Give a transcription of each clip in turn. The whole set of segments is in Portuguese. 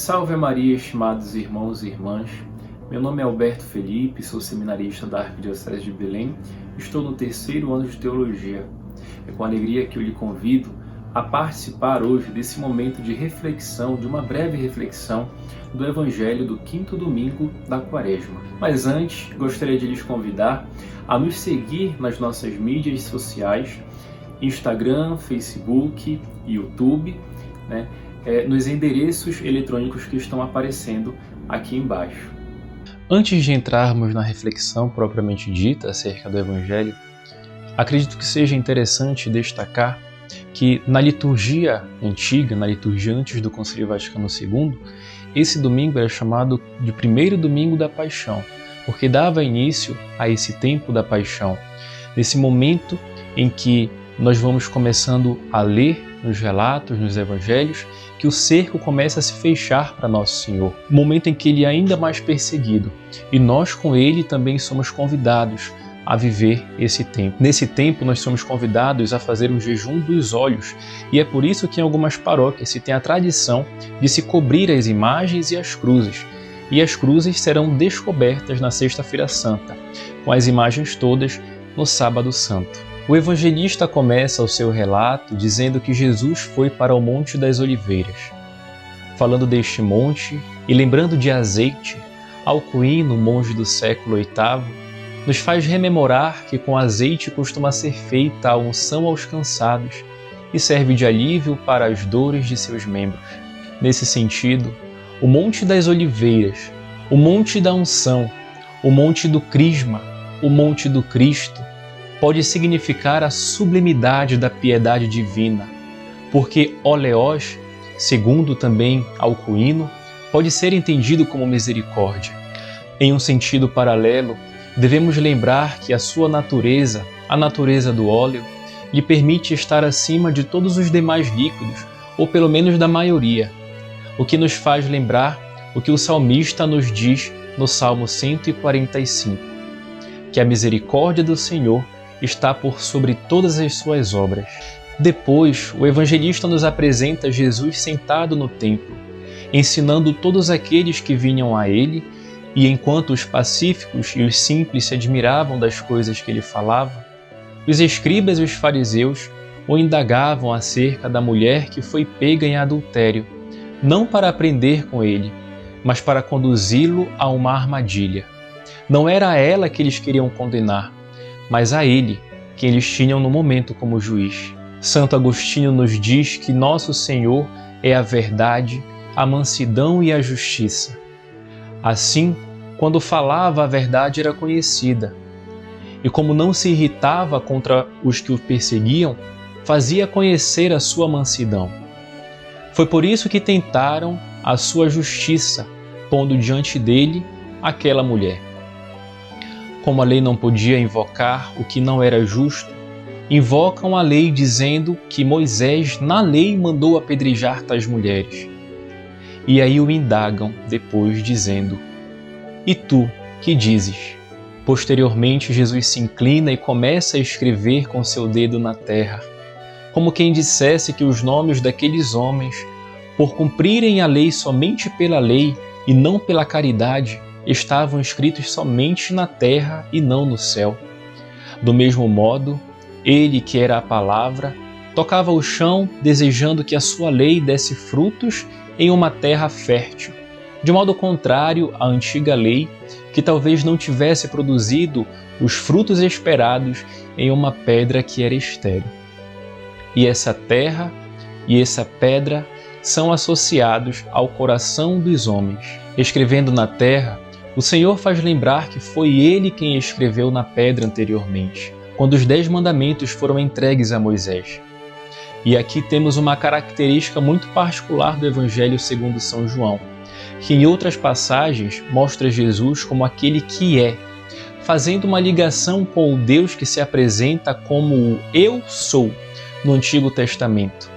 Salve Maria, estimados irmãos e irmãs. Meu nome é Alberto Felipe, sou seminarista da Arquidiocese de Belém. Estou no terceiro ano de Teologia. É com alegria que eu lhe convido a participar hoje desse momento de reflexão, de uma breve reflexão do Evangelho do quinto domingo da Quaresma. Mas antes, gostaria de lhes convidar a nos seguir nas nossas mídias sociais, Instagram, Facebook, YouTube, nos endereços eletrônicos que estão aparecendo aqui embaixo. Antes de entrarmos na reflexão propriamente dita acerca do Evangelho, acredito que seja interessante destacar que na liturgia antiga, na liturgia antes do Concílio Vaticano II, esse domingo era chamado de primeiro domingo da Paixão, porque dava início a esse tempo da Paixão, nesse momento em que nós vamos começando a ler nos relatos, nos evangelhos, que o cerco começa a se fechar para Nosso Senhor. Momento em que Ele é ainda mais perseguido. E nós com Ele também somos convidados a viver esse tempo. Nesse tempo nós somos convidados a fazer o jejum dos olhos. E é por isso que em algumas paróquias se tem a tradição de se cobrir as imagens e as cruzes. E as cruzes serão descobertas na Sexta-feira Santa, com as imagens todas no Sábado Santo. O evangelista começa o seu relato dizendo que Jesus foi para o Monte das Oliveiras. Falando deste monte e lembrando de Azeite, Alcuíno, monge do século VIII, nos faz rememorar que com azeite costuma ser feita a unção aos cansados e serve de alívio para as dores de seus membros. Nesse sentido, o Monte das Oliveiras, o Monte da Unção, o Monte do Crisma, o Monte do Cristo, pode significar a sublimidade da piedade divina, porque oleós, segundo também Alcuíno, pode ser entendido como misericórdia. Em um sentido paralelo, devemos lembrar que a sua natureza, a natureza do óleo, lhe permite estar acima de todos os demais líquidos, ou pelo menos da maioria, o que nos faz lembrar o que o salmista nos diz no Salmo 145, que a misericórdia do Senhor está por sobre todas as suas obras. Depois, o evangelista nos apresenta Jesus sentado no templo, ensinando todos aqueles que vinham a ele, e enquanto os pacíficos e os simples se admiravam das coisas que ele falava, os escribas e os fariseus o indagavam acerca da mulher que foi pega em adultério, não para aprender com ele, mas para conduzi-lo a uma armadilha. Não era a ela que eles queriam condenar, mas a ele, que eles tinham no momento como juiz. Santo Agostinho nos diz que Nosso Senhor é a verdade, a mansidão e a justiça. Assim, quando falava, a verdade era conhecida, e como não se irritava contra os que o perseguiam, fazia conhecer a sua mansidão. Foi por isso que tentaram a sua justiça, pondo diante dele aquela mulher. Como a lei não podia invocar o que não era justo, invocam a lei dizendo que Moisés na lei mandou apedrejar tais mulheres. E aí o indagam depois dizendo: "E tu, que dizes?" Posteriormente Jesus se inclina e começa a escrever com seu dedo na terra, como quem dissesse que os nomes daqueles homens, por cumprirem a lei somente pela lei e não pela caridade, estavam escritos somente na terra e não no céu. Do mesmo modo, ele, que era a palavra, tocava o chão desejando que a sua lei desse frutos em uma terra fértil, de modo contrário à antiga lei, que talvez não tivesse produzido os frutos esperados em uma pedra que era estéril. E essa terra e essa pedra são associados ao coração dos homens. Escrevendo na terra, o Senhor faz lembrar que foi Ele quem escreveu na pedra anteriormente, quando os 10 mandamentos foram entregues a Moisés. E aqui temos uma característica muito particular do Evangelho segundo São João, que em outras passagens mostra Jesus como aquele que é, fazendo uma ligação com o Deus que se apresenta como o Eu Sou no Antigo Testamento.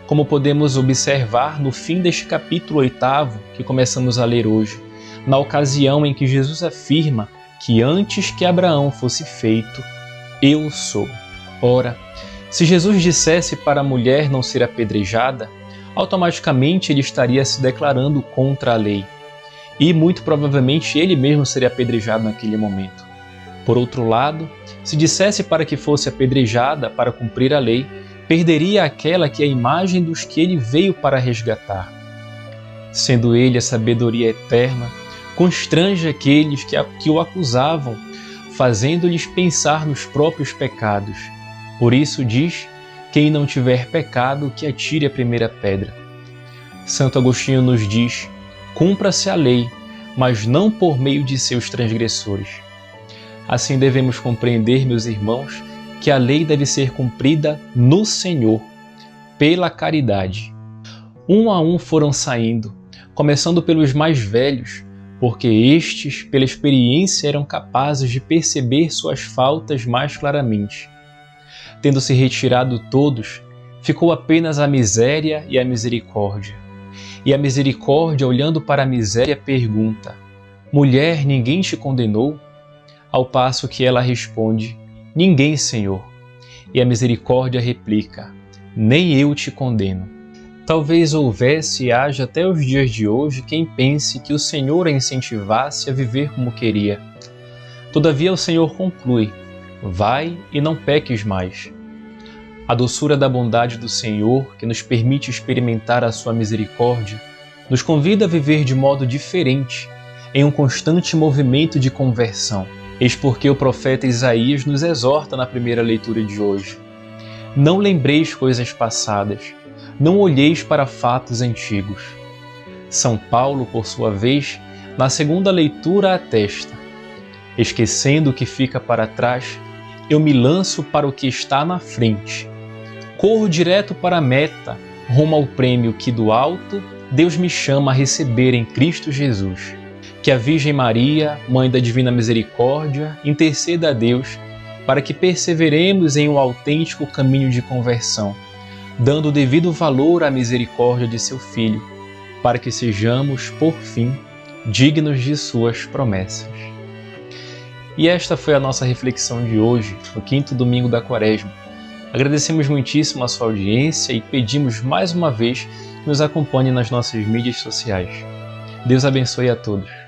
Como podemos observar no fim deste capítulo 8º que começamos a ler hoje, na ocasião em que Jesus afirma que antes que Abraão fosse feito, eu sou. Ora, se Jesus dissesse para a mulher não ser apedrejada, automaticamente ele estaria se declarando contra a lei. E muito provavelmente ele mesmo seria apedrejado naquele momento. Por outro lado, se dissesse para que fosse apedrejada para cumprir a lei, perderia aquela que é a imagem dos que ele veio para resgatar. Sendo ele a sabedoria eterna, constrange aqueles que o acusavam, fazendo-lhes pensar nos próprios pecados. Por isso diz: quem não tiver pecado, que atire a primeira pedra. Santo Agostinho nos diz: cumpra-se a lei, mas não por meio de seus transgressores. Assim devemos compreender, meus irmãos, que a lei deve ser cumprida no Senhor, pela caridade. Um a um foram saindo, começando pelos mais velhos, porque estes, pela experiência, eram capazes de perceber suas faltas mais claramente. Tendo-se retirado todos, ficou apenas a miséria e a misericórdia. E a misericórdia, olhando para a miséria, pergunta: mulher, ninguém te condenou? Ao passo que ela responde: ninguém, Senhor. E a misericórdia replica: nem eu te condeno. Talvez houvesse e haja até os dias de hoje quem pense que o Senhor a incentivasse a viver como queria. Todavia o Senhor conclui: vai e não peques mais. A doçura da bondade do Senhor, que nos permite experimentar a sua misericórdia, nos convida a viver de modo diferente, em um constante movimento de conversão. Eis porque o profeta Isaías nos exorta na primeira leitura de hoje: não lembreis coisas passadas, não olheis para fatos antigos. São Paulo, por sua vez, na segunda leitura atesta: esquecendo o que fica para trás, eu me lanço para o que está na frente. Corro direto para a meta, rumo ao prêmio que do alto Deus me chama a receber em Cristo Jesus. Que a Virgem Maria, Mãe da Divina Misericórdia, interceda a Deus para que perseveremos em um autêntico caminho de conversão, dando o devido valor à misericórdia de seu Filho, para que sejamos, por fim, dignos de suas promessas. E esta foi a nossa reflexão de hoje, no quinto domingo da Quaresma. Agradecemos muitíssimo a sua audiência e pedimos mais uma vez que nos acompanhe nas nossas mídias sociais. Deus abençoe a todos.